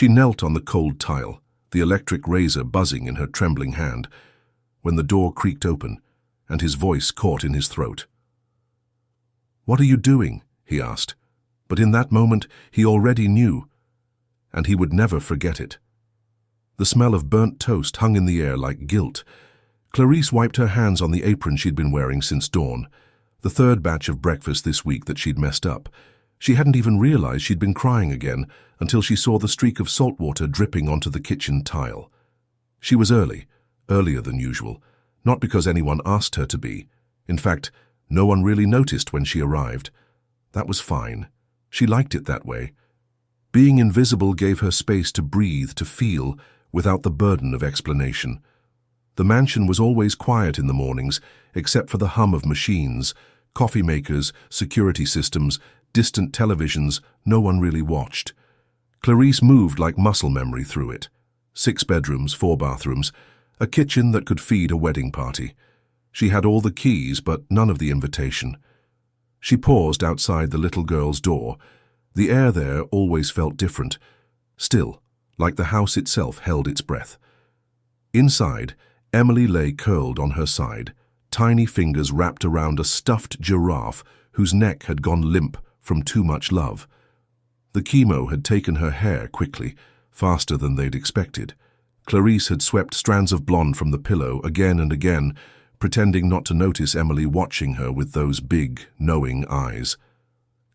She knelt on the cold tile, the electric razor buzzing in her trembling hand, when the door creaked open and his voice caught in his throat. "What are you doing?" he asked, but in that moment he already knew, and he would never forget it. The smell of burnt toast hung in the air like guilt. Clarice wiped her hands on the apron she'd been wearing since dawn, the third batch of breakfast this week that she'd messed up. She hadn't even realized she'd been crying again until she saw the streak of salt water dripping onto the kitchen tile. She was early, earlier than usual, not because anyone asked her to be. In fact, no one really noticed when she arrived. That was fine. She liked it that way. Being invisible gave her space to breathe, to feel, without the burden of explanation. The mansion was always quiet in the mornings, except for the hum of machines, coffee makers, security systems, distant televisions no one really watched. Clarice moved like muscle memory through it. 6 bedrooms, 4 bathrooms, a kitchen that could feed a wedding party. She had all the keys, but none of the invitation. She paused outside the little girl's door. The air there always felt different, still, like the house itself held its breath. Inside, Emily lay curled on her side, tiny fingers wrapped around a stuffed giraffe whose neck had gone limp from too much love. The chemo had taken her hair quickly, faster than they'd expected. Clarice had swept strands of blonde from the pillow again and again, pretending not to notice Emily watching her with those big, knowing eyes.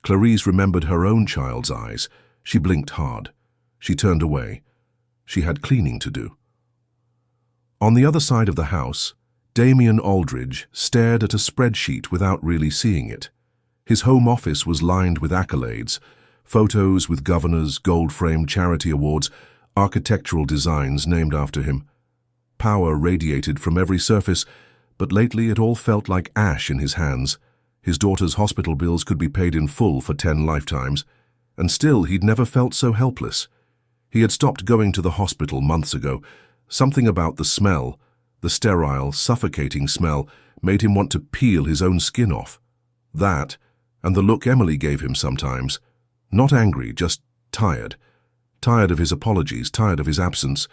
Clarice remembered her own child's eyes. She blinked hard. She turned away. She had cleaning to do. On the other side of the house, Damien Aldridge stared at a spreadsheet without really seeing it. His home office was lined with accolades, photos with governors, gold-framed charity awards, architectural designs named after him. Power radiated from every surface, but lately it all felt like ash in his hands. His daughter's hospital bills could be paid in full for 10 lifetimes, and still he'd never felt so helpless. He had stopped going to the hospital months ago. Something about the smell, the sterile, suffocating smell, made him want to peel his own skin off. That, and the look Emily gave him sometimes. Not angry, just tired. Tired of his apologies, tired of his absence.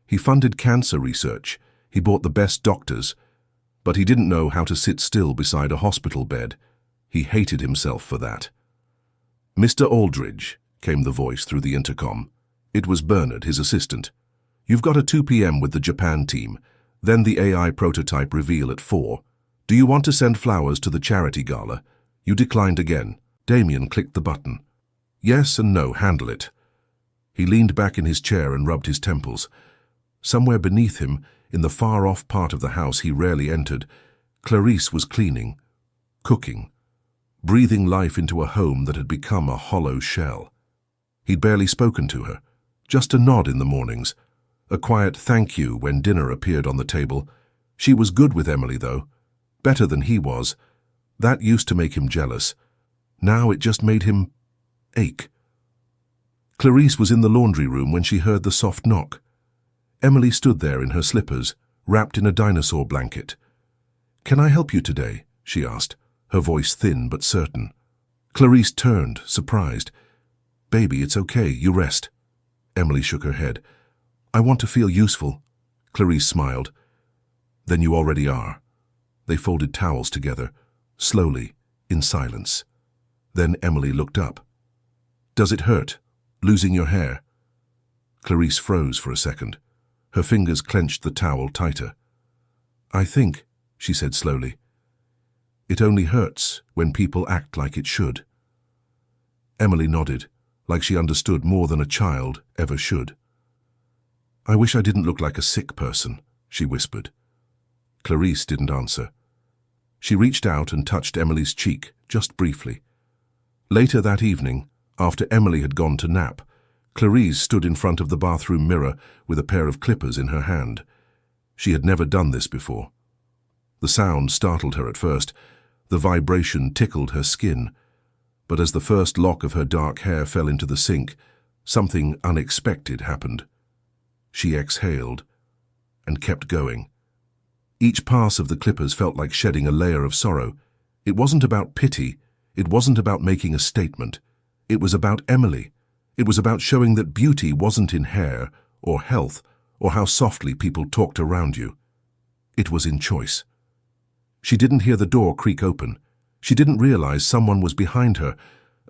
He funded cancer research. He bought the best doctors. But he didn't know how to sit still beside a hospital bed. He hated himself for that. "Mr. Aldridge," came the voice through the intercom. It was Bernard, his assistant. "You've got a 2 p.m. with the Japan team, then the AI prototype reveal at 4. Do you want to send flowers to the charity gala? You declined again." Damien clicked the button. "Yes and no, handle it." He leaned back in his chair and rubbed his temples. Somewhere beneath him, in the far-off part of the house he rarely entered, Clarice was cleaning, cooking, breathing life into a home that had become a hollow shell. He'd barely spoken to her, just a nod in the mornings, a quiet thank you when dinner appeared on the table. She was good with Emily, though, better than he was. That used to make him jealous. Now it just made him ache. Clarice was in the laundry room when she heard the soft knock. Emily stood there in her slippers, wrapped in a dinosaur blanket. "Can I help you today?" she asked, her voice thin but certain. Clarice turned, surprised. "Baby, it's okay, you rest." Emily shook her head. "I want to feel useful." Clarice smiled. "Then you already are." They folded towels together, slowly, in silence. Then Emily looked up. "Does it hurt, losing your hair?" Clarice froze for a second. Her fingers clenched the towel tighter. "I think," she said slowly, "it only hurts when people act like it should." Emily nodded, like she understood more than a child ever should. "I wish I didn't look like a sick person," she whispered. Clarice didn't answer. She reached out and touched Emily's cheek, just briefly. Later that evening, after Emily had gone to nap, Clarice stood in front of the bathroom mirror with a pair of clippers in her hand. She had never done this before. The sound startled her at first. The vibration tickled her skin. But as the first lock of her dark hair fell into the sink, something unexpected happened. She exhaled and kept going. Each pass of the clippers felt like shedding a layer of sorrow. It wasn't about pity. It wasn't about making a statement. It was about Emily. It was about showing that beauty wasn't in hair or health or how softly people talked around you. It was in choice. She didn't hear the door creak open. She didn't realize someone was behind her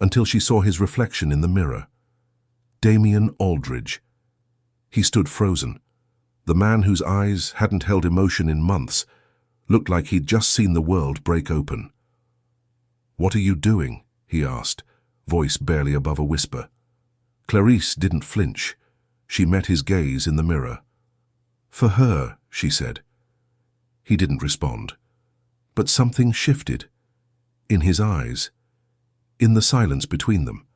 until she saw his reflection in the mirror. Damien Aldridge. He stood frozen. The man whose eyes hadn't held emotion in months looked like he'd just seen the world break open. "What are you doing?" he asked, voice barely above a whisper. Clarice didn't flinch. She met his gaze in the mirror. "For her," she said. He didn't respond. But something shifted. In his eyes. In the silence between them.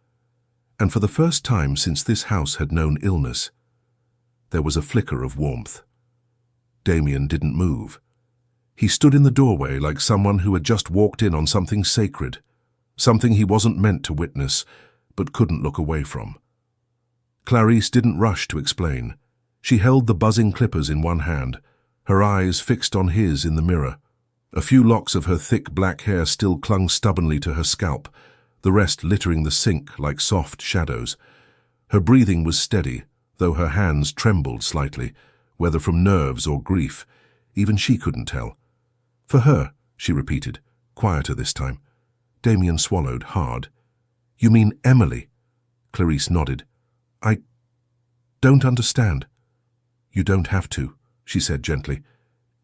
And for the first time since this house had known illness, there was a flicker of warmth. Damien didn't move. He stood in the doorway like someone who had just walked in on something sacred, something he wasn't meant to witness, but couldn't look away from. Clarice didn't rush to explain. She held the buzzing clippers in one hand, her eyes fixed on his in the mirror. A few locks of her thick black hair still clung stubbornly to her scalp, the rest littering the sink like soft shadows. Her breathing was steady, though her hands trembled slightly, whether from nerves or grief. Even she couldn't tell. "For her," she repeated, quieter this time. Damien swallowed hard. "You mean Emily?" Clarice nodded. "I don't understand." "You don't have to," she said gently.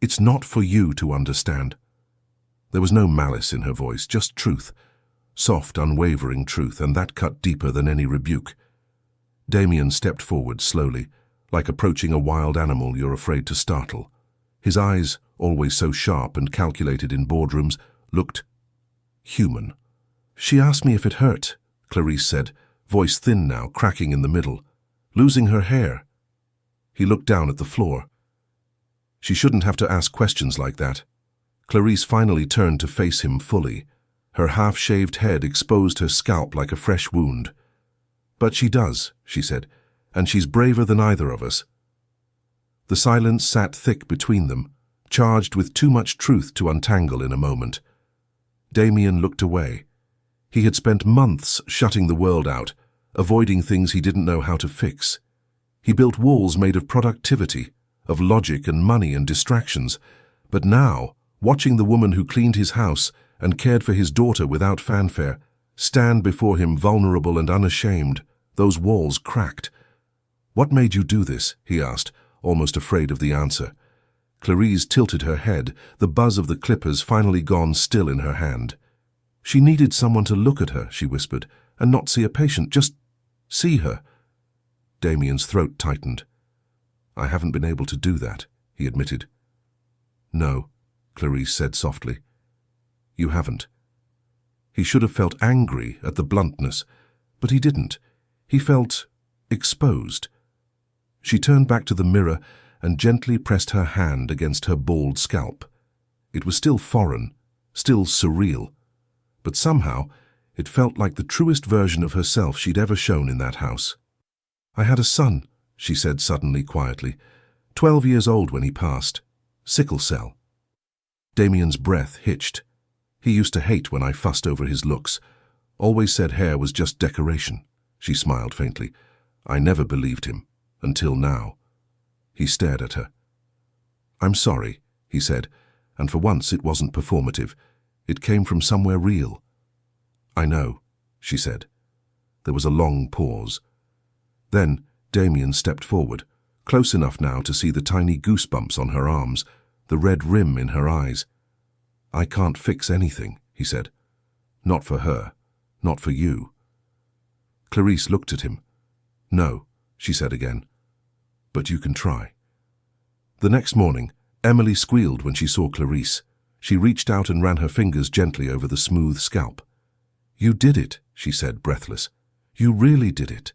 "It's not for you to understand." There was no malice in her voice, just truth. Soft, unwavering truth, and that cut deeper than any rebuke. Damien stepped forward slowly, like approaching a wild animal you're afraid to startle. His eyes, always so sharp and calculated in boardrooms, looked human. "She asked me if it hurt," Clarice said, voice thin now, cracking in the middle. "Losing her hair." He looked down at the floor. She shouldn't have to ask questions like that. Clarice finally turned to face him fully. Her half-shaved head exposed her scalp like a fresh wound. "But she does," she said, "and she's braver than either of us." The silence sat thick between them, charged with too much truth to untangle in a moment. Damien looked away. He had spent months shutting the world out, avoiding things he didn't know how to fix. He built walls made of productivity, of logic and money and distractions. But now, watching the woman who cleaned his house and cared for his daughter without fanfare stand before him vulnerable and unashamed, those walls cracked. "What made you do this?" he asked, almost afraid of the answer. Clarice tilted her head, the buzz of the clippers finally gone still in her hand. "She needed someone to look at her," she whispered, "and not see a patient, just see her." Damien's throat tightened. "I haven't been able to do that," he admitted. "No," Clarice said softly. "You haven't." He should have felt angry at the bluntness, but he didn't. He felt exposed. She turned back to the mirror and gently pressed her hand against her bald scalp. It was still foreign, still surreal, but somehow it felt like the truest version of herself she'd ever shown in that house. "I had a son," she said suddenly, quietly. 12 years old when he passed. Sickle cell." Damien's breath hitched. He used to hate when I fussed over his looks. Always said hair was just decoration. She smiled faintly. I never believed him, until now. He stared at her. "I'm sorry," he said, and for once it wasn't performative. It came from somewhere real. "I know," she said. There was a long pause. Then Damien stepped forward, close enough now to see the tiny goosebumps on her arms, the red rim in her eyes. "I can't fix anything," he said. "Not for her, not for you." Clarice looked at him. "No," she said again. "But you can try." The next morning, Emily squealed when she saw Clarice. She reached out and ran her fingers gently over the smooth scalp. "You did it," she said, breathless. "You really did it."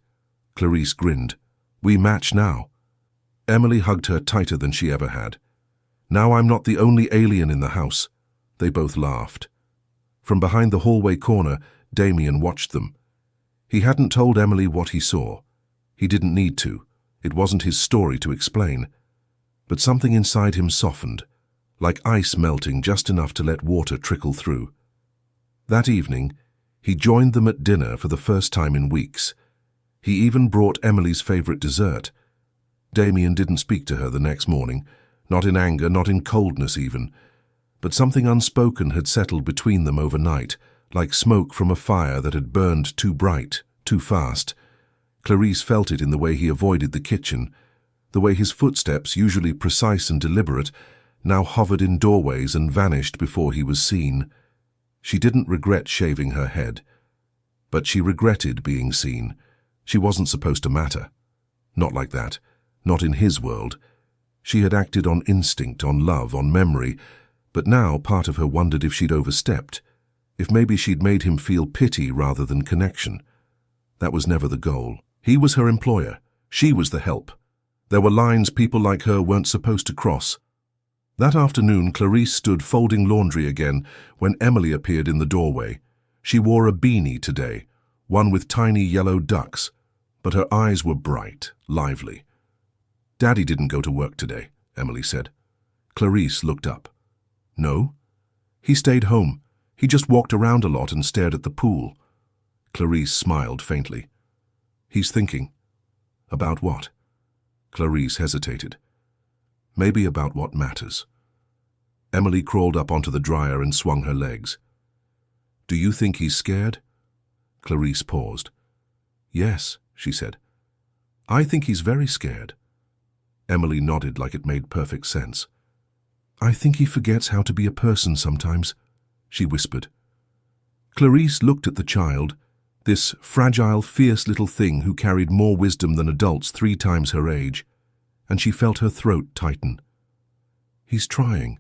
Clarice grinned. "We match now." Emily hugged her tighter than she ever had. "Now I'm not the only alien in the house." They both laughed. From behind the hallway corner, Damien watched them. He hadn't told Emily what he saw. He didn't need to. It wasn't his story to explain. But something inside him softened, like ice melting just enough to let water trickle through. That evening, he joined them at dinner for the first time in weeks. He even brought Emily's favorite dessert. Damien didn't speak to her the next morning, not in anger, not in coldness even, but something unspoken had settled between them overnight, like smoke from a fire that had burned too bright, too fast. Clarice felt it in the way he avoided the kitchen, the way his footsteps, usually precise and deliberate, now hovered in doorways and vanished before he was seen. She didn't regret shaving her head, but she regretted being seen. She wasn't supposed to matter. Not like that. Not in his world. She had acted on instinct, on love, on memory, but now part of her wondered if she'd overstepped, if maybe she'd made him feel pity rather than connection. That was never the goal. He was her employer. She was the help. There were lines people like her weren't supposed to cross. That afternoon, Clarice stood folding laundry again when Emily appeared in the doorway. She wore a beanie today, one with tiny yellow ducks, but her eyes were bright, lively. "Daddy didn't go to work today," Emily said. Clarice looked up. "No?" "He stayed home. He just walked around a lot and stared at the pool." Clarice smiled faintly. "He's thinking." "About what?" Clarice hesitated. "Maybe about what matters." Emily crawled up onto the dryer and swung her legs. "Do you think he's scared?" Clarice paused. "Yes," she said. "I think he's very scared." Emily nodded like it made perfect sense. "I think he forgets how to be a person sometimes," she whispered. Clarice looked at the child, this fragile, fierce little thing who carried more wisdom than adults 3 times her age, and she felt her throat tighten. "He's trying,"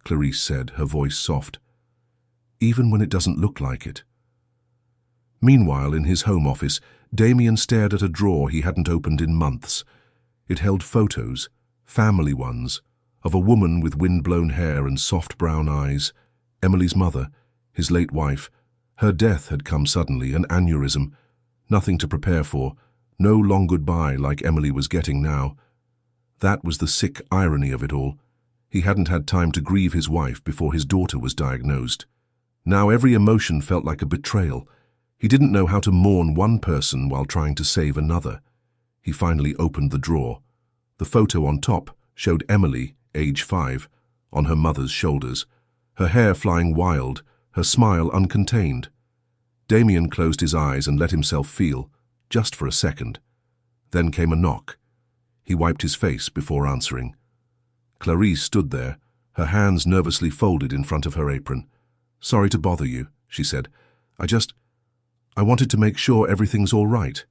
Clarice said, her voice soft, "even when it doesn't look like it." Meanwhile, in his home office, Damien stared at a drawer he hadn't opened in months. It held photos, family ones, of a woman with wind-blown hair and soft brown eyes, Emily's mother, his late wife. Her death had come suddenly, an aneurysm, nothing to prepare for, no long goodbye like Emily was getting now. That was the sick irony of it all. He hadn't had time to grieve his wife before his daughter was diagnosed. Now every emotion felt like a betrayal. He didn't know how to mourn one person while trying to save another. He finally opened the drawer. The photo on top showed Emily, age 5, on her mother's shoulders, her hair flying wild, her smile uncontained. Damien closed his eyes and let himself feel, just for a second. Then came a knock. He wiped his face before answering. Clarice stood there, her hands nervously folded in front of her apron. "Sorry to bother you," she said. I wanted to make sure everything's all right."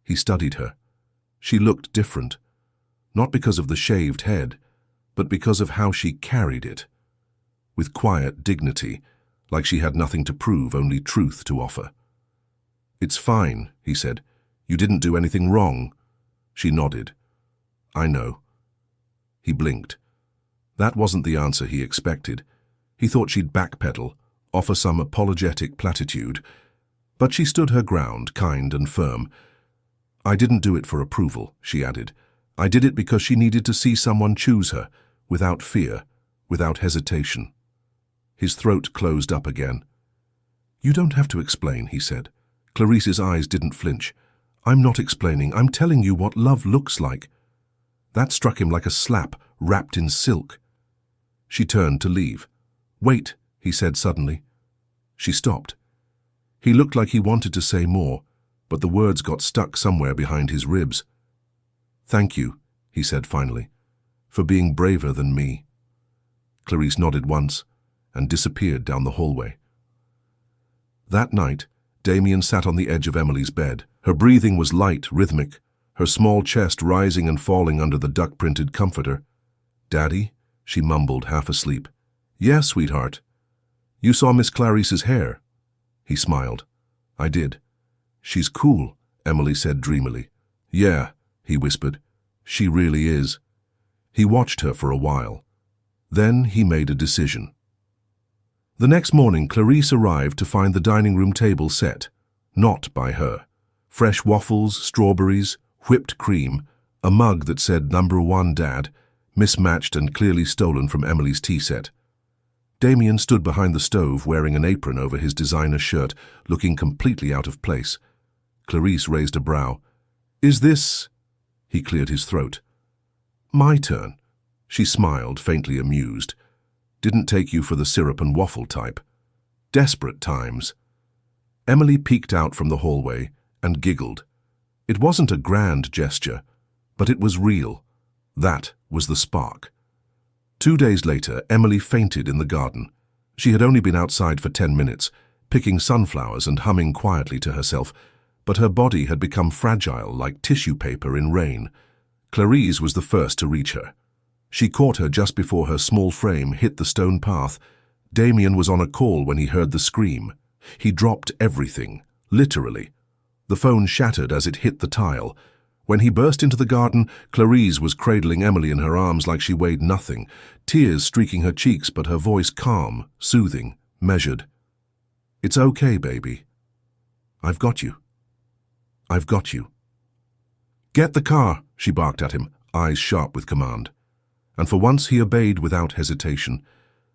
He studied her. She looked different, not because of the shaved head, but because of how she carried it. With quiet dignity, like she had nothing to prove, only truth to offer. "It's fine," he said. "You didn't do anything wrong." She nodded. "I know." He blinked. That wasn't the answer he expected. He thought she'd backpedal, offer some apologetic platitude. But she stood her ground, kind and firm. "I didn't do it for approval," she added. "I did it because she needed to see someone choose her, without fear, without hesitation." His throat closed up again. "You don't have to explain," he said. Clarice's eyes didn't flinch. "I'm not explaining. I'm telling you what love looks like." That struck him like a slap wrapped in silk. She turned to leave. "Wait," he said suddenly. She stopped. He looked like he wanted to say more, but the words got stuck somewhere behind his ribs. "Thank you," he said finally, "for being braver than me." Clarice nodded once and disappeared down the hallway. That night, Damien sat on the edge of Emily's bed. Her breathing was light, rhythmic, her small chest rising and falling under the duck-printed comforter. "Daddy?" she mumbled, half asleep. "Yes, sweetheart." "You saw Miss Clarice's hair?" He smiled. "I did." "She's cool," Emily said dreamily. "Yeah," he whispered. "She really is." He watched her for a while. Then he made a decision. The next morning, Clarice arrived to find the dining room table set. Not by her. Fresh waffles, strawberries, whipped cream, a mug that said "Number 1 Dad," mismatched and clearly stolen from Emily's tea set. Damien stood behind the stove wearing an apron over his designer shirt, looking completely out of place. Clarice raised a brow. "Is this—" He cleared his throat. "My turn." She smiled, faintly amused. "Didn't take you for the syrup and waffle type. Desperate times." Emily peeked out from the hallway and giggled. It wasn't a grand gesture, but it was real. That was the spark. 2 days later, Emily fainted in the garden. She had only been outside for 10 minutes, picking sunflowers and humming quietly to herself, but her body had become fragile like tissue paper in rain. Clarice was the first to reach her. She caught her just before her small frame hit the stone path. Damien was on a call when he heard the scream. He dropped everything, literally. The phone shattered as it hit the tile. When he burst into the garden, Clarice was cradling Emily in her arms like she weighed nothing, tears streaking her cheeks, but her voice calm, soothing, measured. "It's okay, baby. I've got you. I've got you." "Get the car," she barked at him, eyes sharp with command. And for once he obeyed without hesitation.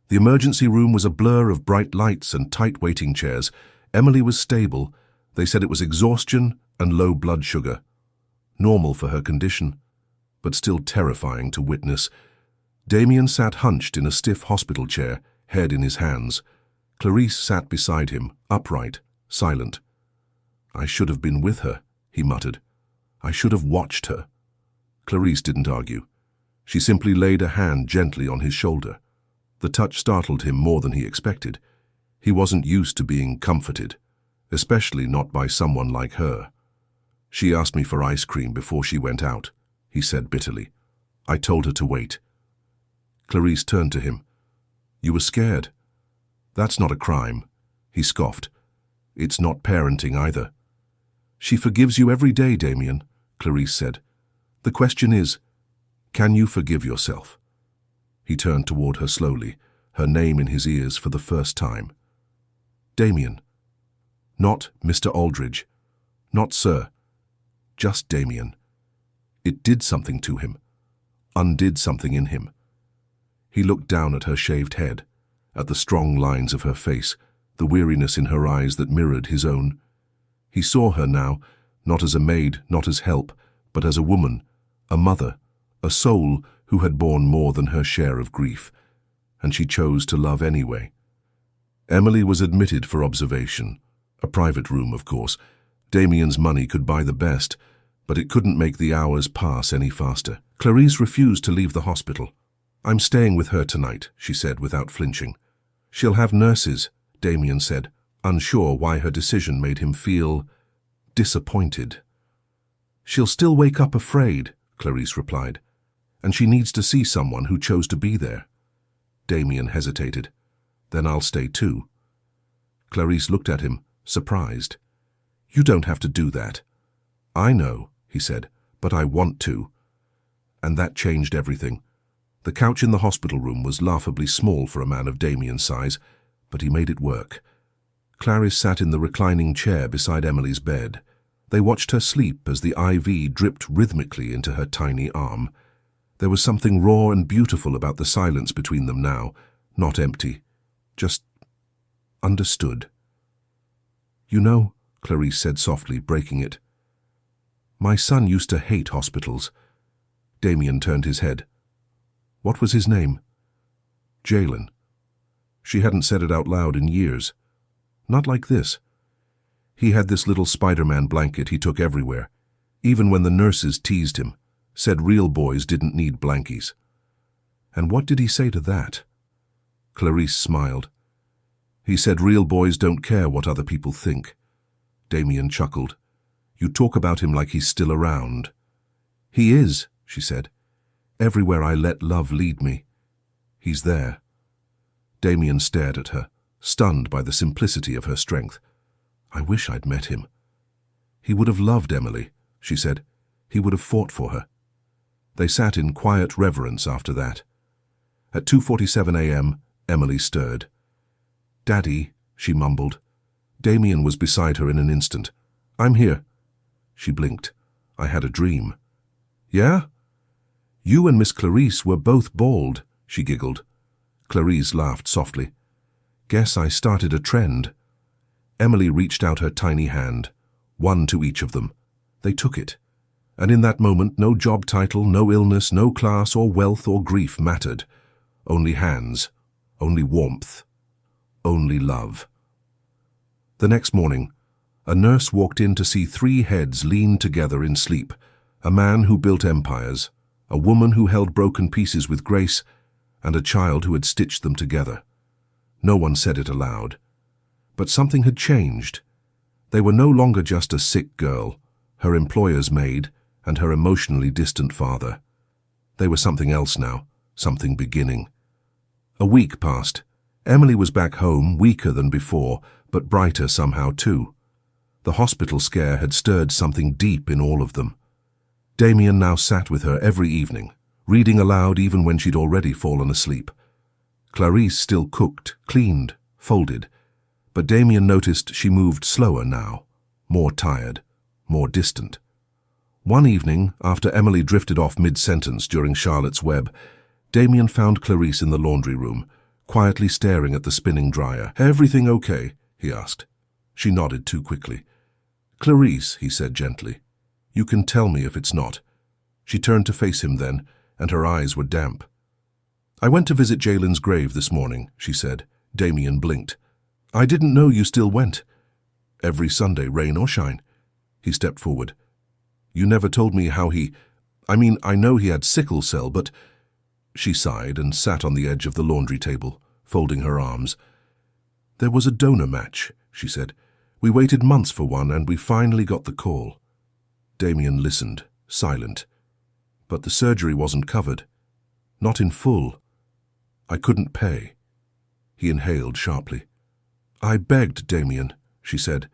The emergency room was a blur of bright lights and tight waiting chairs. Emily was stable. They said it was exhaustion and low blood sugar. Normal for her condition, but still terrifying to witness. Damien sat hunched in a stiff hospital chair, head in his hands. Clarice sat beside him, upright, silent. "I should have been with her," he muttered. "I should have watched her." Clarice didn't argue. She simply laid a hand gently on his shoulder. The touch startled him more than he expected. He wasn't used to being comforted, especially not by someone like her. "She asked me for ice cream before she went out," he said bitterly. "I told her to wait." Clarice turned to him. "You were scared." "That's not a crime," he scoffed. "It's not parenting either." "She forgives you every day, Damien," Clarice said. "The question is, can you forgive yourself?" He turned toward her slowly, her name in his ears for the first time. "Damien." Not Mr. Aldridge. Not Sir. Just Damien. It did something to him. Undid something in him. He looked down at her shaved head, at the strong lines of her face, the weariness in her eyes that mirrored his own. He saw her now, not as a maid, not as help, but as a woman, a mother, a soul who had borne more than her share of grief, and she chose to love anyway. Emily was admitted for observation, a private room, of course. Damien's money could buy the best, but it couldn't make the hours pass any faster. Clarice refused to leave the hospital. "I'm staying with her tonight," she said without flinching. "She'll have nurses," Damien said, unsure why her decision made him feel disappointed. "She'll still wake up afraid," Clarice replied, "and she needs to see someone who chose to be there." Damien hesitated. "Then I'll stay too." Clarice looked at him, surprised. "You don't have to do that." "I know," he said, "but I want to." And that changed everything. The couch in the hospital room was laughably small for a man of Damien's size, but he made it work. Clarice sat in the reclining chair beside Emily's bed. They watched her sleep as the IV dripped rhythmically into her tiny arm. There was something raw and beautiful about the silence between them now, not empty, just understood. "You know," Clarice said softly, breaking it, "my son used to hate hospitals." Damien turned his head. "What was his name?" "Jalen." She hadn't said it out loud in years. Not like this. He had this little Spider-Man blanket he took everywhere, even when the nurses teased him, said real boys didn't need blankies. And what did he say to that? Clarice smiled. "He said real boys don't care what other people think." Damien chuckled. "You talk about him like he's still around." "He is," she said. "Everywhere I let love lead me. He's there." Damien stared at her, stunned by the simplicity of her strength. "I wish I'd met him." "He would have loved Emily," she said. "He would have fought for her." They sat in quiet reverence after that. At 2:47 a.m., Emily stirred. "Daddy," she mumbled. Damien was beside her in an instant. "I'm here." She blinked. "I had a dream." "Yeah?" "You and Miss Clarice were both bald," she giggled. Clarice laughed softly. "Guess I started a trend." Emily reached out her tiny hand. One to each of them. They took it. And in that moment, no job title, no illness, no class or wealth or grief mattered. Only hands, only warmth, only love. The next morning, a nurse walked in to see three heads leaned together in sleep, a man who built empires, a woman who held broken pieces with grace, and a child who had stitched them together. No one said it aloud. But something had changed. They were no longer just a sick girl, her employer's maid, and her emotionally distant father. They were something else now, something beginning. A week passed. Emily was back home, weaker than before, but brighter somehow too. The hospital scare had stirred something deep in all of them. Damien now sat with her every evening, reading aloud even when she'd already fallen asleep. Clarice still cooked, cleaned, folded, but Damien noticed she moved slower now, more tired, more distant. One evening, after Emily drifted off mid-sentence during Charlotte's Web, Damien found Clarice in the laundry room, quietly staring at the spinning dryer. "Everything okay?" he asked. She nodded too quickly. "Clarice," he said gently, "you can tell me if it's not." She turned to face him then, and her eyes were damp. "I went to visit Jalen's grave this morning," she said. Damien blinked. "I didn't know you still went." "Every Sunday, rain or shine." He stepped forward. "You never told me how I know he had sickle cell, but—" She sighed and sat on the edge of the laundry table, folding her arms. "There was a donor match," she said. "We waited months for one, and we finally got the call." Damien listened, silent. "But the surgery wasn't covered. Not in full. I couldn't pay." He inhaled sharply. "I begged, Damien," she said,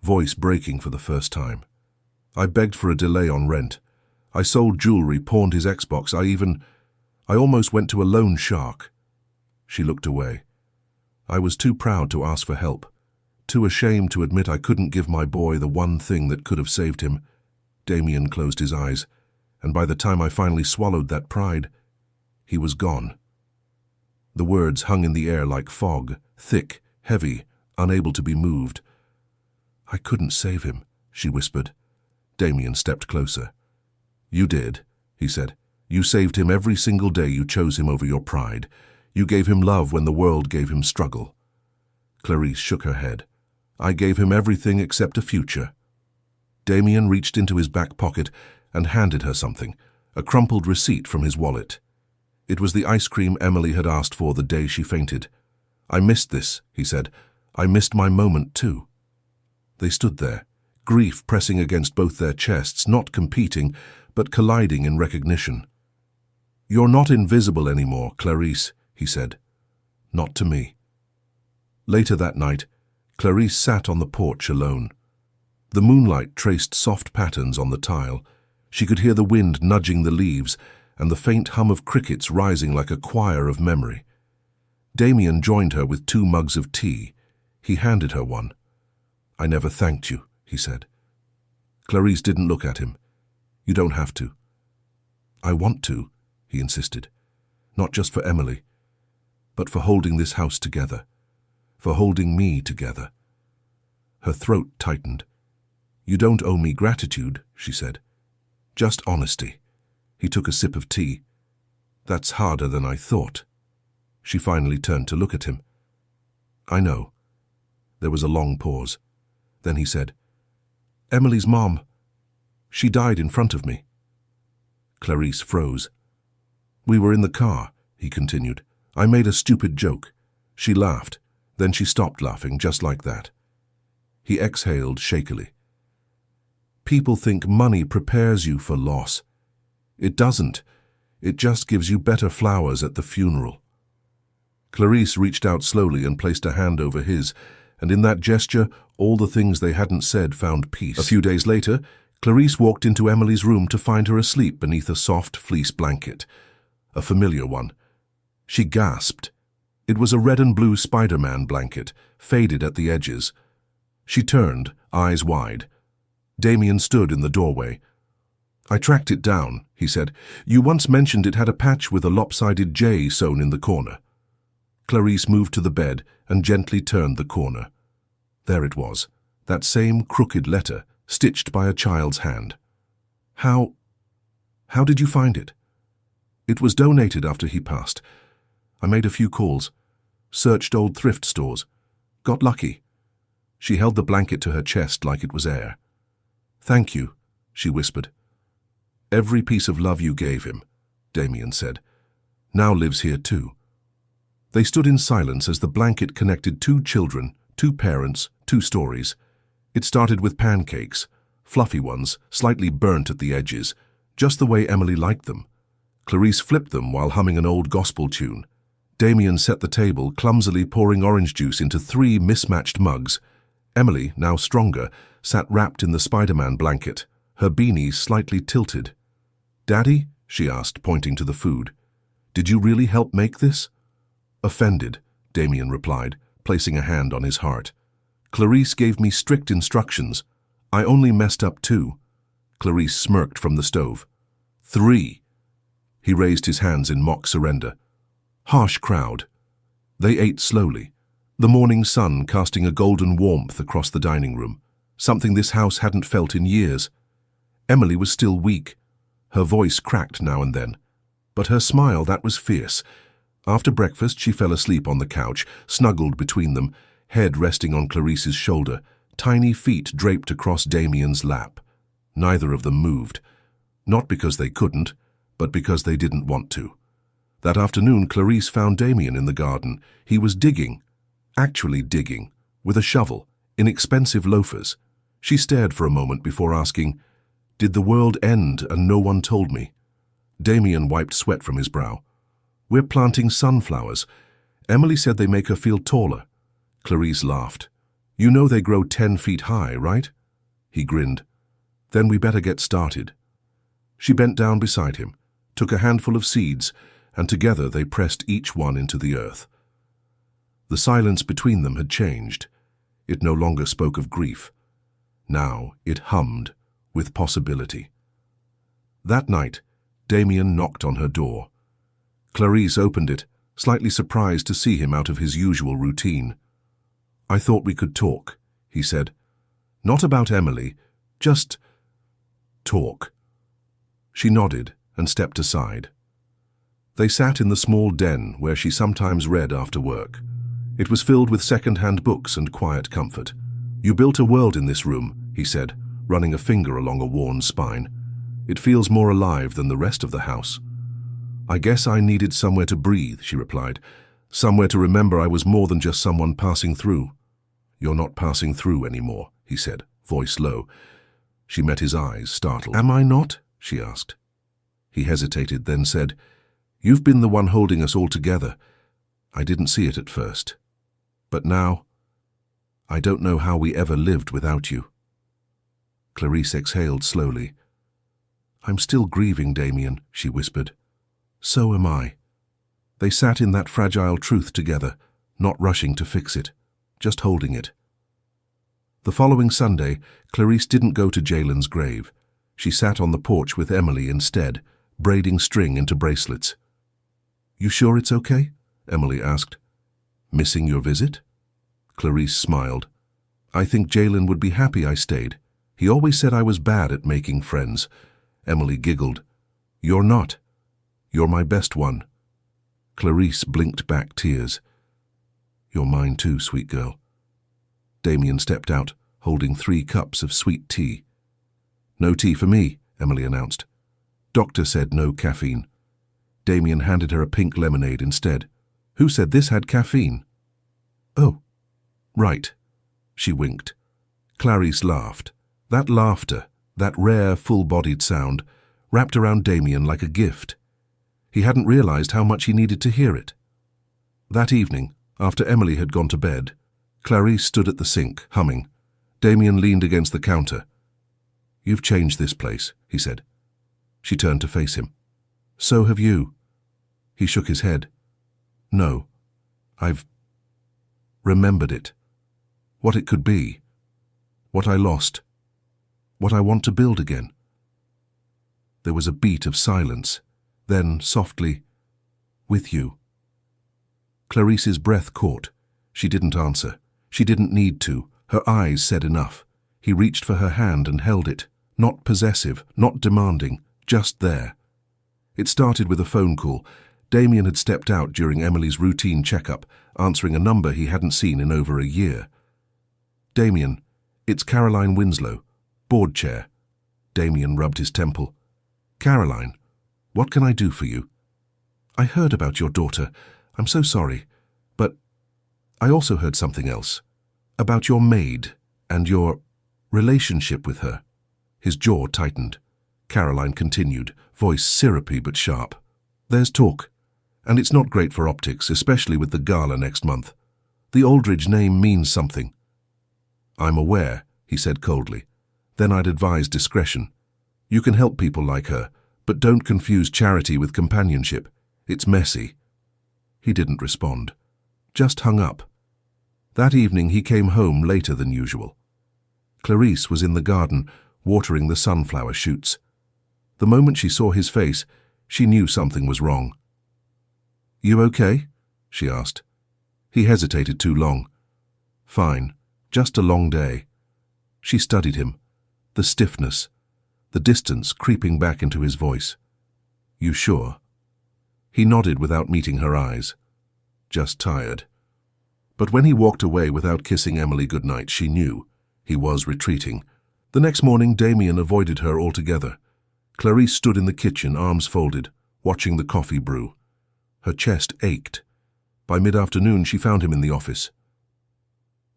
voice breaking for the first time. "I begged for a delay on rent. I sold jewelry, pawned his Xbox. I almost went to a loan shark." She looked away. "I was too proud to ask for help, too ashamed to admit I couldn't give my boy the one thing that could have saved him." Damien closed his eyes, and by the time I finally swallowed that pride, he was gone. The words hung in the air like fog, thick, heavy, unable to be moved. "I couldn't save him," she whispered. Damien stepped closer. "You did," he said. "You saved him every single day you chose him over your pride. You gave him love when the world gave him struggle." Clarice shook her head. "I gave him everything except a future." Damien reached into his back pocket and handed her something, a crumpled receipt from his wallet. It was the ice cream Emily had asked for the day she fainted. "I missed this," he said. "I missed my moment too." They stood there, grief pressing against both their chests, not competing, but colliding in recognition. "You're not invisible anymore, Clarice," he said. "Not to me." Later that night, Clarice sat on the porch alone. The moonlight traced soft patterns on the tile. She could hear the wind nudging the leaves and the faint hum of crickets rising like a choir of memory. Damien joined her with 2 mugs of tea. He handed her one. "I never thanked you," he said. Clarice didn't look at him. "You don't have to." "I want to," he insisted. "Not just for Emily, but for holding this house together, for holding me together." Her throat tightened. "You don't owe me gratitude," she said. "Just honesty." He took a sip of tea. "That's harder than I thought." She finally turned to look at him. "I know." There was a long pause. Then he said, "Emily's mom, she died in front of me." Clarice froze. "We were in the car," he continued. "I made a stupid joke. She laughed. Then she stopped laughing, just like that." He exhaled shakily. "People think money prepares you for loss. It doesn't. It just gives you better flowers at the funeral." Clarice reached out slowly and placed a hand over his, and in that gesture, all the things they hadn't said found peace. A few days later, Clarice walked into Emily's room to find her asleep beneath a soft fleece blanket, a familiar one. She gasped. It was a red and blue Spider-Man blanket, faded at the edges. She turned, eyes wide. Damien stood in the doorway. "I tracked it down," he said. "You once mentioned it had a patch with a lopsided J sewn in the corner." Clarice moved to the bed and gently turned the corner. There it was, that same crooked letter, stitched by a child's hand. How did you find it? It was donated after he passed. I made a few calls, searched old thrift stores, got lucky. She held the blanket to her chest like it was air. Thank you, she whispered. Every piece of love you gave him, Damien said, now lives here too. They stood in silence as the blanket connected two children, two parents, two stories. It started with pancakes, fluffy ones, slightly burnt at the edges, just the way Emily liked them. Clarice flipped them while humming an old gospel tune. Damien set the table, clumsily pouring orange juice into 3 mismatched mugs. Emily, now stronger, sat wrapped in the Spider-Man blanket, her beanie slightly tilted. Daddy, she asked, pointing to the food, did you really help make this? Offended, Damien replied, placing a hand on his heart. Clarice gave me strict instructions. I only messed up 2. Clarice smirked from the stove. 3. He raised his hands in mock surrender. Harsh crowd. They ate slowly, the morning sun casting a golden warmth across the dining room, something this house hadn't felt in years. Emily was still weak. Her voice cracked now and then, but her smile, that was fierce. After breakfast, she fell asleep on the couch, snuggled between them, head resting on Clarice's shoulder, tiny feet draped across Damien's lap. Neither of them moved, not because they couldn't, but because they didn't want to. That afternoon, Clarice found Damien in the garden. He was digging, actually digging, with a shovel, in expensive loafers. She stared for a moment before asking, "Did the world end and no one told me?" Damien wiped sweat from his brow. "We're planting sunflowers. Emily said they make her feel taller." Clarice laughed. "You know they grow 10 feet high, right?" He grinned. "Then we better get started." She bent down beside him, took a handful of seeds, and together they pressed each one into the earth. The silence between them had changed. It no longer spoke of grief. Now it hummed with possibility. That night, Damien knocked on her door. Clarice opened it, slightly surprised to see him out of his usual routine. "I thought we could talk," he said. "Not about Emily, just talk." She nodded and stepped aside. They sat in the small den where she sometimes read after work. It was filled with second-hand books and quiet comfort. "You built a world in this room," he said, running a finger along a worn spine. "It feels more alive than the rest of the house." "I guess I needed somewhere to breathe," she replied. "Somewhere to remember I was more than just someone passing through." "You're not passing through anymore," he said, voice low. She met his eyes, startled. "Am I not?" she asked. He hesitated, then said, "You've been the one holding us all together. I didn't see it at first. But now, I don't know how we ever lived without you." Clarice exhaled slowly. "I'm still grieving, Damien," she whispered. "So am I." They sat in that fragile truth together, not rushing to fix it, just holding it. The following Sunday, Clarice didn't go to Jalen's grave. She sat on the porch with Emily instead, braiding string into bracelets. "You sure it's okay?" Emily asked. "Missing your visit?" Clarice smiled. "I think Jalen would be happy I stayed. He always said I was bad at making friends." Emily giggled. "You're not. You're my best one." Clarice blinked back tears. "You're mine too, sweet girl." Damien stepped out, holding 3 cups of sweet tea. "No tea for me," Emily announced. "Doctor said no caffeine." Damien handed her a pink lemonade instead. "Who said this had caffeine?" "Oh, right." She winked. Clarice laughed. That laughter, that rare, full-bodied sound, wrapped around Damien like a gift. He hadn't realized how much he needed to hear it. That evening, after Emily had gone to bed, Clarice stood at the sink, humming. Damien leaned against the counter. "You've changed this place," he said. She turned to face him. "So have you." He shook his head. "No, I've remembered it. What it could be. What I lost. What I want to build again." There was a beat of silence. Then, softly, "With you." Clarice's breath caught. She didn't answer. She didn't need to. Her eyes said enough. He reached for her hand and held it, not possessive, not demanding, just there. It started with a phone call. Damien had stepped out during Emily's routine checkup, answering a number he hadn't seen in over a year. "Damien, it's Caroline Winslow, board chair." Damien rubbed his temple. "Caroline, what can I do for you?" "I heard about your daughter. I'm so sorry. But I also heard something else. About your maid and your relationship with her." His jaw tightened. Caroline continued, voice syrupy but sharp. "There's talk, and it's not great for optics, especially with the gala next month. The Aldridge name means something." "I'm aware," he said coldly. "Then I'd advise discretion. You can help people like her, but don't confuse charity with companionship. It's messy." He didn't respond, just hung up. That evening he came home later than usual. Clarice was in the garden, watering the sunflower shoots. The moment she saw his face, she knew something was wrong. "You okay?" she asked. He hesitated too long. "Fine, just a long day." She studied him, the stiffness, the distance creeping back into his voice. "You sure?" He nodded without meeting her eyes. "Just tired." But when he walked away without kissing Emily goodnight, she knew he was retreating. The next morning, Damien avoided her altogether. Clarice stood in the kitchen, arms folded, watching the coffee brew. Her chest ached. By mid-afternoon, she found him in the office.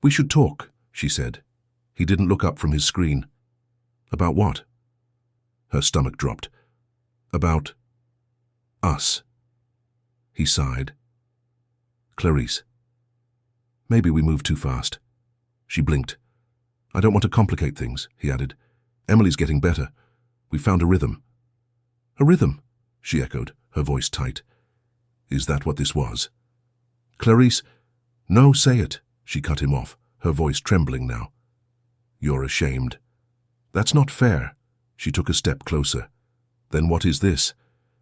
"We should talk," she said. He didn't look up from his screen. "About what?" Her stomach dropped. "About us." He sighed. "Clarice, maybe we moved too fast." She blinked. "I don't want to complicate things," he added. "Emily's getting better. We found a rhythm." "A rhythm?" she echoed, her voice tight. "Is that what this was?" "Clarice—" "No, say it," she cut him off, her voice trembling now. "You're ashamed." "That's not fair." She took a step closer. "Then what is this?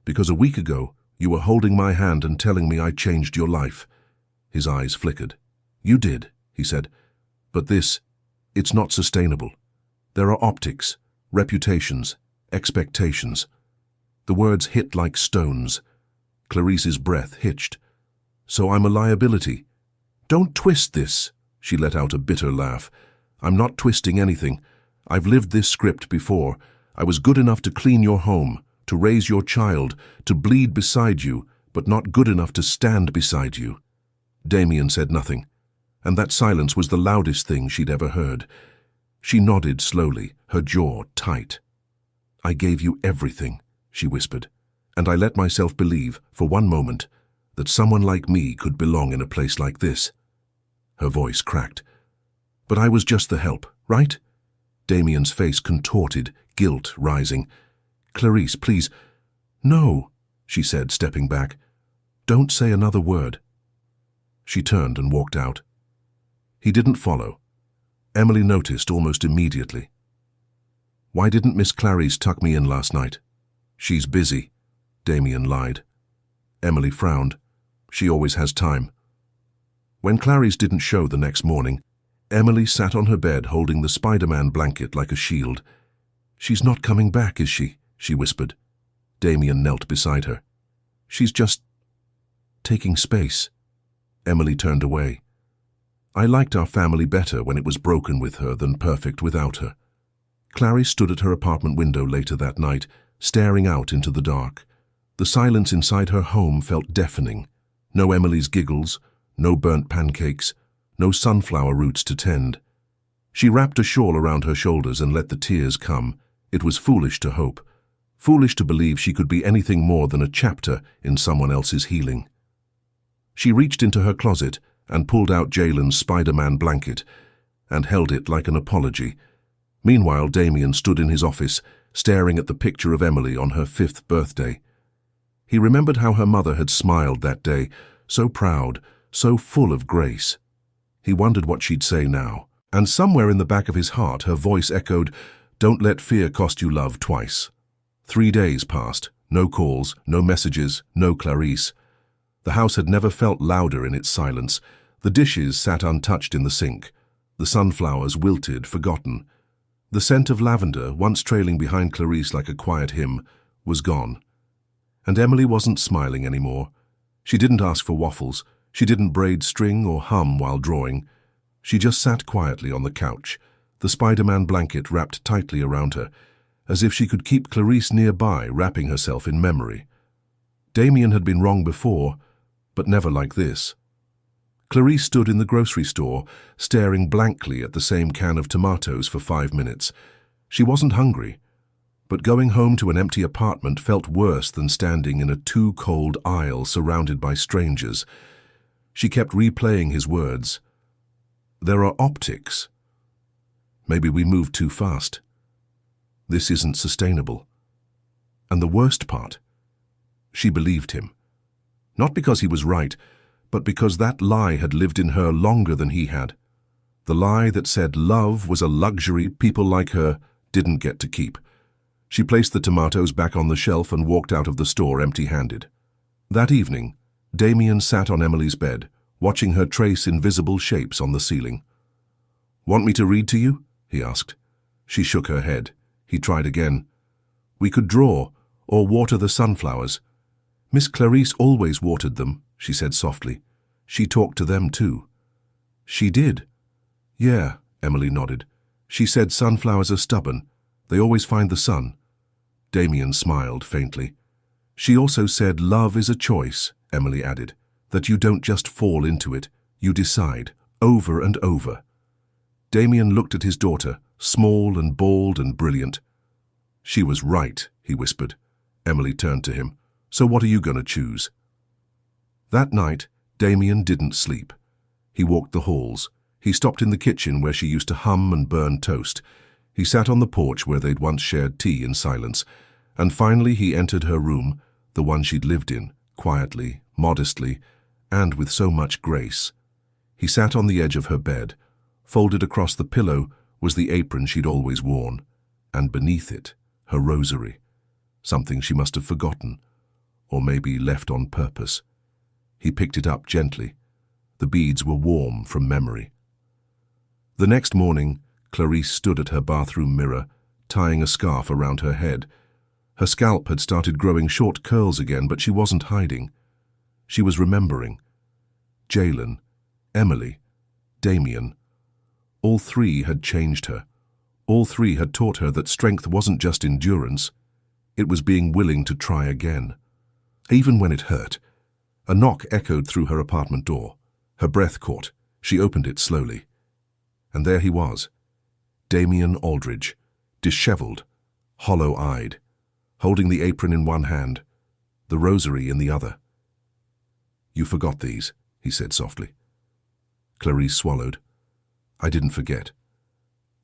Because a week ago, you were holding my hand and telling me I changed your life." His eyes flickered. "You did," he said. "But it's not sustainable. There are optics, reputations, expectations." The words hit like stones. Clarice's breath hitched. "So I'm a liability." "Don't twist this," she let out a bitter laugh. "I'm not twisting anything. I've lived this script before. I was good enough to clean your home, to raise your child, to bleed beside you, but not good enough to stand beside you." Damien said nothing, and that silence was the loudest thing she'd ever heard. She nodded slowly, her jaw tight. "I gave you everything," she whispered, "and I let myself believe, for one moment, that someone like me could belong in a place like this." Her voice cracked. "But I was just the help, right?" Damien's face contorted, guilt rising. "Clarice, please." "No," she said, stepping back. "Don't say another word." She turned and walked out. He didn't follow. Emily noticed almost immediately. "Why didn't Miss Clarice tuck me in last night?" "She's busy," Damien lied. Emily frowned. "She always has time." When Clarice didn't show the next morning, Emily sat on her bed holding the Spider-Man blanket like a shield. "She's not coming back, is she?" she whispered. Damien knelt beside her. "She's just taking space." Emily turned away. "I liked our family better when it was broken with her than perfect without her." Clarice stood at her apartment window later that night, staring out into the dark. The silence inside her home felt deafening. No Emily's giggles, no burnt pancakes, no sunflower roots to tend. She wrapped a shawl around her shoulders and let the tears come. It was foolish to hope, foolish to believe she could be anything more than a chapter in someone else's healing. She reached into her closet and pulled out Jalen's Spider-Man blanket and held it like an apology. Meanwhile, Damien stood in his office, staring at the picture of Emily on her 5th birthday. He remembered how her mother had smiled that day, so proud, so full of grace. He wondered what she'd say now, and somewhere in the back of his heart her voice echoed, "Don't let fear cost you love twice." 3 days passed, no calls, no messages, no Clarice. The house had never felt louder in its silence. The dishes sat untouched in the sink, the sunflowers wilted, forgotten. The scent of lavender, once trailing behind Clarice like a quiet hymn, was gone. And Emily wasn't smiling anymore. She didn't ask for waffles. She didn't braid string or hum while drawing. She just sat quietly on the couch, the Spider-Man blanket wrapped tightly around her, as if she could keep Clarice nearby, wrapping herself in memory. Damien had been wrong before, but never like this. Clarice stood in the grocery store, staring blankly at the same can of tomatoes for 5 minutes. She wasn't hungry, but going home to an empty apartment felt worse than standing in a too-cold aisle surrounded by strangers. She kept replaying his words. There are optics. Maybe we moved too fast. This isn't sustainable. And the worst part, she believed him. Not because he was right, but because that lie had lived in her longer than he had. The lie that said love was a luxury people like her didn't get to keep. She placed the tomatoes back on the shelf and walked out of the store empty-handed. That evening, Damien sat on Emily's bed, watching her trace invisible shapes on the ceiling. "Want me to read to you?" he asked. She shook her head. He tried again. "We could draw, or water the sunflowers." "Miss Clarice always watered them," she said softly. "She talked to them too." "She did?" "Yeah," Emily nodded. "She said sunflowers are stubborn. They always find the sun." Damien smiled faintly. "She also said love is a choice," Emily added, "that you don't just fall into it, you decide, over and over." Damien looked at his daughter, small and bald and brilliant. "She was right," he whispered. Emily turned to him. "So what are you going to choose?" That night, Damien didn't sleep. He walked the halls. He stopped in the kitchen where she used to hum and burn toast. He sat on the porch where they'd once shared tea in silence. And finally he entered her room, the one she'd lived in, quietly, modestly, and with so much grace. He sat on the edge of her bed. Folded across the pillow was the apron she'd always worn, and beneath it, her rosary, something she must have forgotten, or maybe left on purpose. He picked it up gently. The beads were warm from memory. The next morning, Clarice stood at her bathroom mirror, tying a scarf around her head. Her scalp had started growing short curls again, but she wasn't hiding. She was remembering. Jalen, Emily, Damien. All three had changed her. All three had taught her that strength wasn't just endurance. It was being willing to try again. Even when it hurt. A knock echoed through her apartment door. Her breath caught. She opened it slowly. And there he was. Damien Aldridge, disheveled, hollow-eyed, holding the apron in one hand, the rosary in the other. "You forgot these," he said softly. Clarice swallowed. "I didn't forget.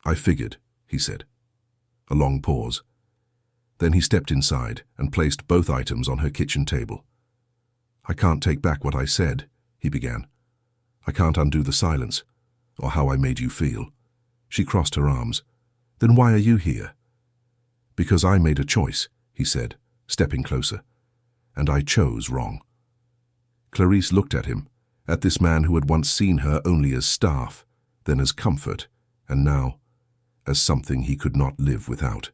I figured," he said. A long pause. Then he stepped inside and placed both items on her kitchen table. "I can't take back what I said," he began. "I can't undo the silence, or how I made you feel." She crossed her arms. "Then why are you here?" "Because I made a choice," he said, stepping closer. "And I chose wrong." Clarice looked at him, at this man who had once seen her only as staff, then as comfort, and now as something he could not live without.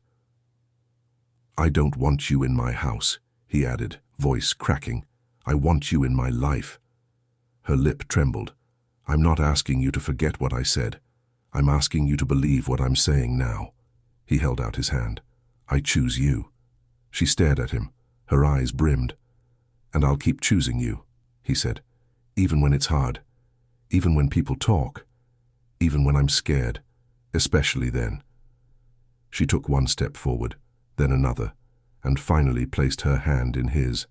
"I don't want you in my house," he added, voice cracking. "I want you in my life." Her lip trembled. "I'm not asking you to forget what I said. I'm asking you to believe what I'm saying now." He held out his hand. "I choose you." She stared at him. Her eyes brimmed. "And I'll keep choosing you," he said, "even when it's hard, even when people talk, even when I'm scared, especially then." She took one step forward, then another, and finally placed her hand in his.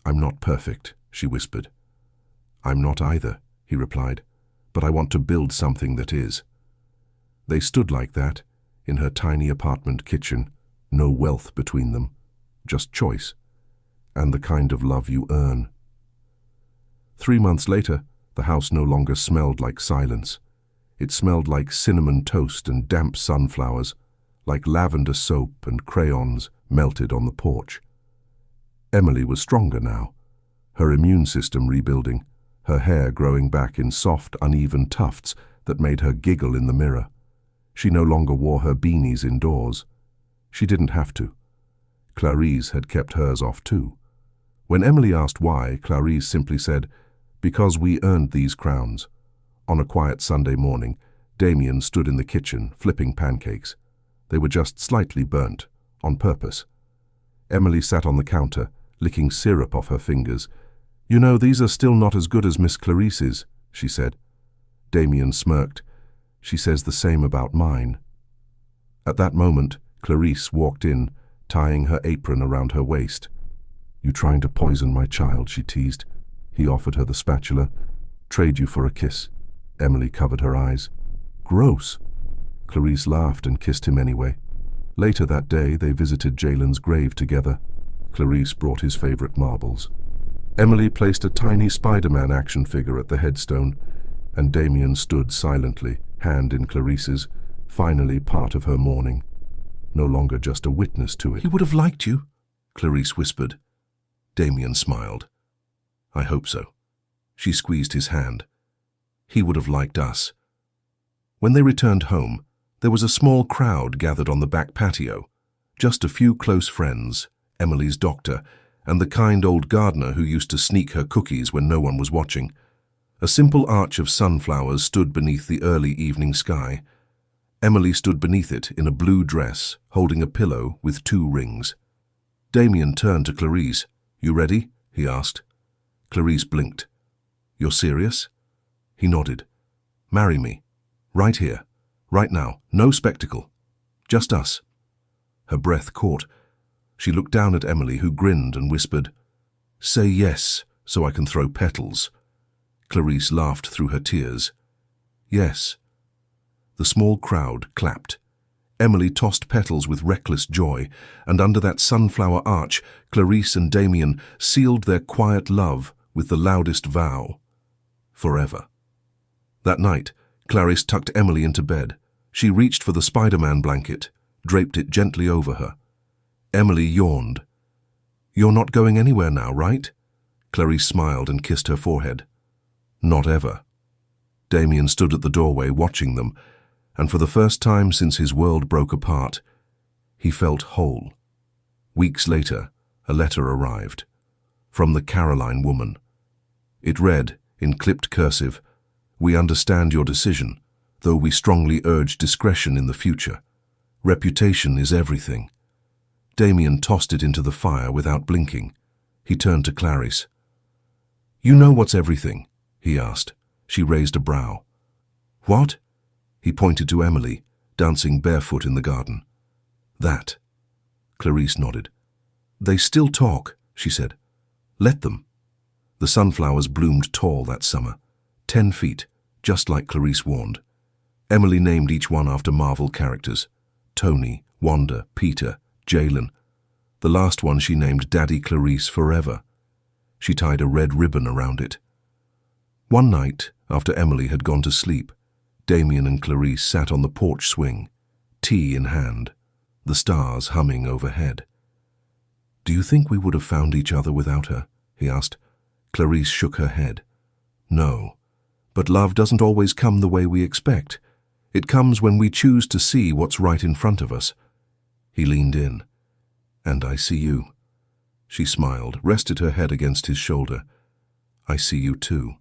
"I'm not perfect," she whispered. "I'm not either," he replied, "but I want to build something that is." They stood like that, in her tiny apartment kitchen, no wealth between them, just choice, and the kind of love you earn. 3 months later, the house no longer smelled like silence. It smelled like cinnamon toast and damp sunflowers, like lavender soap and crayons melted on the porch. Emily was stronger now, her immune system rebuilding, her hair growing back in soft, uneven tufts that made her giggle in the mirror. She no longer wore her beanies indoors. She didn't have to. Clarice had kept hers off too. When Emily asked why, Clarice simply said, "Because we earned these crowns." On a quiet Sunday morning, Damien stood in the kitchen, flipping pancakes. They were just slightly burnt, on purpose. Emily sat on the counter, licking syrup off her fingers. "You know, these are still not as good as Miss Clarice's," she said. Damien smirked. "She says the same about mine." At that moment, Clarice walked in, tying her apron around her waist. "You trying to poison my child?" she teased. He offered her the spatula. "Trade you for a kiss." Emily covered her eyes. "Gross." Clarice laughed and kissed him anyway. Later that day, they visited Jalen's grave together. Clarice brought his favorite marbles. Emily placed a tiny Spider-Man action figure at the headstone, and Damien stood silently, hand in Clarice's, finally part of her mourning. No longer just a witness to it. "He would have liked you," Clarice whispered. Damien smiled. "I hope so." She squeezed his hand. "He would have liked us." When they returned home, there was a small crowd gathered on the back patio. Just a few close friends, Emily's doctor, and the kind old gardener who used to sneak her cookies when no one was watching. A simple arch of sunflowers stood beneath the early evening sky. Emily stood beneath it in a blue dress, holding a pillow with 2 rings. Damien turned to Clarice. "You ready?" he asked. Clarice blinked. "You're serious?" He nodded. "Marry me. Right here. Right now. No spectacle. Just us." Her breath caught. She looked down at Emily, who grinned and whispered, "Say yes, so I can throw petals." Clarice laughed through her tears. "Yes." The small crowd clapped. Emily tossed petals with reckless joy, and under that sunflower arch, Clarice and Damien sealed their quiet love with the loudest vow: forever. That night, Clarice tucked Emily into bed. She reached for the Spider-Man blanket, draped it gently over her. Emily yawned. "You're not going anywhere now, right?" Clarice smiled and kissed her forehead. "Not ever." Damien stood at the doorway watching them, and for the first time since his world broke apart, he felt whole. Weeks later, a letter arrived. From the Caroline woman. It read, in clipped cursive, "We understand your decision, though we strongly urge discretion in the future. Reputation is everything." Damien tossed it into the fire without blinking. He turned to Clarice. "You know what's everything?" he asked. She raised a brow. "What?" He pointed to Emily, dancing barefoot in the garden. "That." Clarice nodded. "They still talk," she said. "Let them." The sunflowers bloomed tall that summer, 10 feet, just like Clarice warned. Emily named each one after Marvel characters: Tony, Wanda, Peter, Jalen. The last one she named Daddy Clarice forever. She tied a red ribbon around it. One night, after Emily had gone to sleep, Damien and Clarice sat on the porch swing, tea in hand, the stars humming overhead. "Do you think we would have found each other without her?" he asked. Clarice shook her head. "No, but love doesn't always come the way we expect. It comes when we choose to see what's right in front of us." He leaned in. "And I see you." She smiled, rested her head against his shoulder. "I see you too."